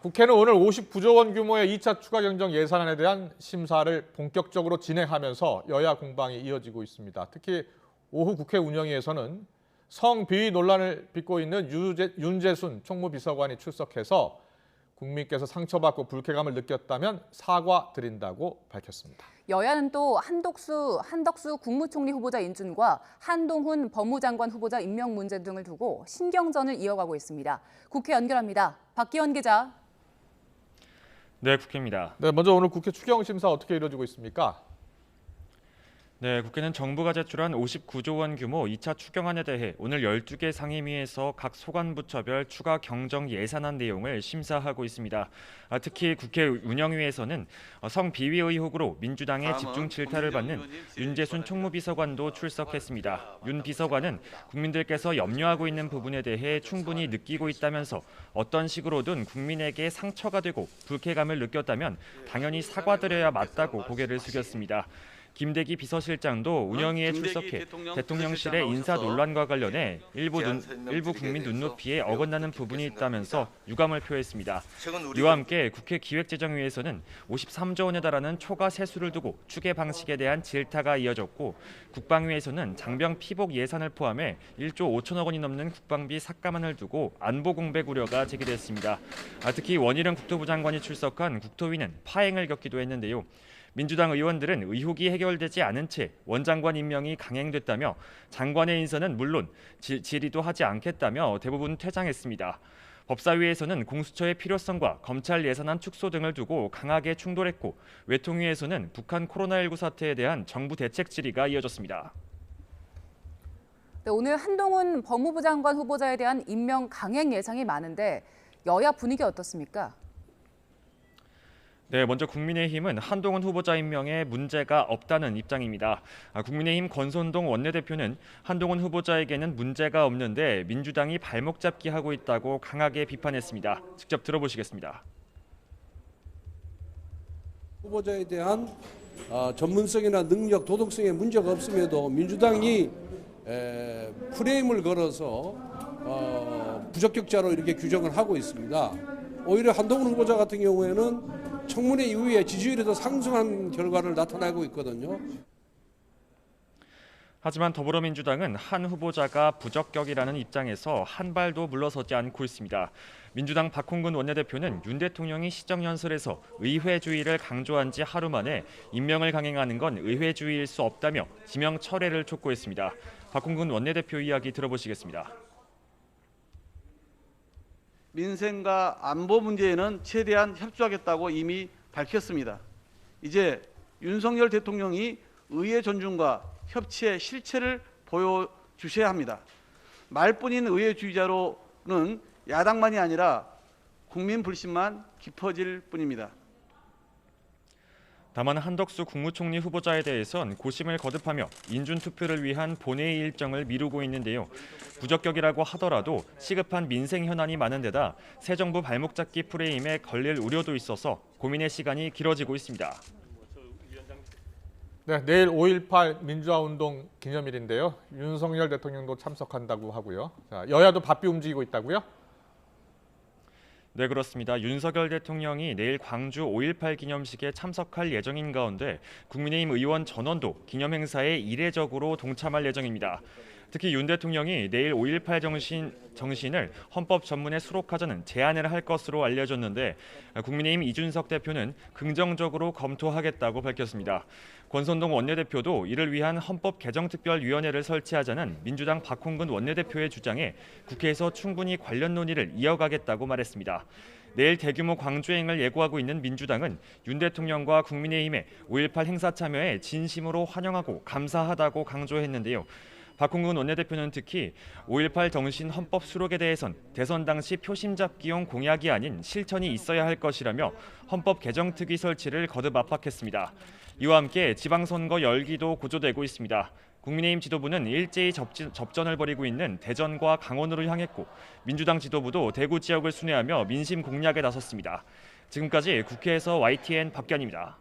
국회는 오늘 59조 원 규모의 2차 추가 경정 예산안에 대한 심사를 본격적으로 진행하면서 여야 공방이 이어지고 있습니다. 특히 오후 국회 운영위에서는 성비위 논란을 빚고 있는 윤재순 총무비서관이 출석해서 국민께서 상처받고 불쾌감을 느꼈다면 사과드린다고 밝혔습니다. 여야는 또 한덕수 국무총리 후보자 인준과 한동훈 법무장관 후보자 임명 문제 등을 두고 신경전을 이어가고 있습니다. 국회 연결합니다. 박기원 기자. 네, 국회입니다. 네, 먼저 오늘 국회 추경 심사 어떻게 이루어지고 있습니까? 네, 국회는 정부가 제출한 59조 원 규모 2차 추경안에 대해 오늘 12개 상임위에서 각 소관부처별 추가 경정 예산안 내용을 심사하고 있습니다. 특히 국회 운영위에서는 성비위 의혹으로 민주당의 집중 질타를 받는 윤재순 총무비서관도 출석했습니다. 윤 비서관은 국민들께서 염려하고 있는 부분에 대해 충분히 느끼고 있다면서 어떤 식으로든 국민에게 상처가 되고 불쾌감을 느꼈다면 당연히 사과드려야 맞다고 고개를 숙였습니다. 김대기 비서실장도 운영위에 출석해 대통령실의 인사 논란과 관련해 일부 국민 눈높이에 어긋나는 부분이 있다면서 유감을 표했습니다. 이와 함께 국회 기획재정위에서는 53조 원에 달하는 초과 세수를 두고 추계 방식에 대한 질타가 이어졌고 국방위에서는 장병 피복 예산을 포함해 1조 5천억 원이 넘는 국방비 삭감안을 두고 안보 공백 우려가 제기됐습니다. 특히 원희룡 국토부 장관이 출석한 국토위는 파행을 겪기도 했는데요. 민주당 의원들은 의혹이 해결되지 않은 채 원장관 임명이 강행됐다며 장관의 인선은 물론 질의도 하지 않겠다며 대부분 퇴장했습니다. 법사위에서는 공수처의 필요성과 검찰 예산안 축소 등을 두고 강하게 충돌했고 외통위에서는 북한 코로나19 사태에 대한 정부 대책 질의가 이어졌습니다. 네, 오늘 한동훈 법무부 장관 후보자에 대한 임명 강행 예상이 많은데 여야 분위기 어떻습니까? 네, 먼저 국민의힘은 한동훈 후보자 임명에 문제가 없다는 입장입니다. 국민의힘 권선동 원내대표는 한동훈 후보자에게는 문제가 없는데 민주당이 발목 잡기 하고 있다고 강하게 비판했습니다. 직접 들어보시겠습니다. 후보자에 대한 전문성이나 능력, 도덕성에 문제가 없음에도 민주당이 프레임을 걸어서 부적격자로 이렇게 규정을 하고 있습니다. 오히려 한동훈 후보자 같은 경우에는 청문회 이후에 지지율이 더 상승한 결과를 나타내고 있거든요. 하지만 더불어민주당은 한 후보자가 부적격이라는 입장에서 한 발도 물러서지 않고 있습니다. 민주당 박홍근 원내대표는 윤 대통령이 시정연설에서 의회주의를 강조한 지 하루 만에 임명을 강행하는 건 의회주의일 수 없다며 지명 철회를 촉구했습니다. 박홍근 원내대표 이야기 들어보시겠습니다. 민생과 안보 문제에는 최대한 협조하겠다고 이미 밝혔습니다. 이제 윤석열 대통령이 의회 존중과 협치의 실체를 보여주셔야 합니다. 말뿐인 의회주의자로는 야당만이 아니라 국민 불신만 깊어질 뿐입니다. 다만 한덕수 국무총리 후보자에 대해선 고심을 거듭하며 인준투표를 위한 본회의 일정을 미루고 있는데요. 부적격이라고 하더라도 시급한 민생 현안이 많은 데다 새 정부 발목 잡기 프레임에 걸릴 우려도 있어서 고민의 시간이 길어지고 있습니다. 네, 내일 5.18 민주화운동 기념일인데요. 윤석열 대통령도 참석한다고 하고요. 자, 여야도 바삐 움직이고 있다고요? 네, 그렇습니다. 윤석열 대통령이 내일 광주 5.18 기념식에 참석할 예정인 가운데 국민의힘 의원 전원도 기념 행사에 이례적으로 동참할 예정입니다. 특히 윤 대통령이 내일 5.18 정신을 헌법 전문에 수록하자는 제안을 할 것으로 알려졌는데 국민의힘 이준석 대표는 긍정적으로 검토하겠다고 밝혔습니다. 권선동 원내대표도 이를 위한 헌법개정특별위원회를 설치하자는 민주당 박홍근 원내대표의 주장에 국회에서 충분히 관련 논의를 이어가겠다고 말했습니다. 내일 대규모 광주행을 예고하고 있는 민주당은 윤 대통령과 국민의힘의 5.18 행사 참여에 진심으로 환영하고 감사하다고 강조했는데요. 박홍근 원내대표는 특히 5.18 정신 헌법 수록에 대해선 대선 당시 표심 잡기용 공약이 아닌 실천이 있어야 할 것이라며 헌법 개정특위 설치를 거듭 압박했습니다. 이와 함께 지방선거 열기도 고조되고 있습니다. 국민의힘 지도부는 일제히 접전을 벌이고 있는 대전과 강원으로 향했고 민주당 지도부도 대구 지역을 순회하며 민심 공략에 나섰습니다. 지금까지 국회에서 YTN 박견입니다.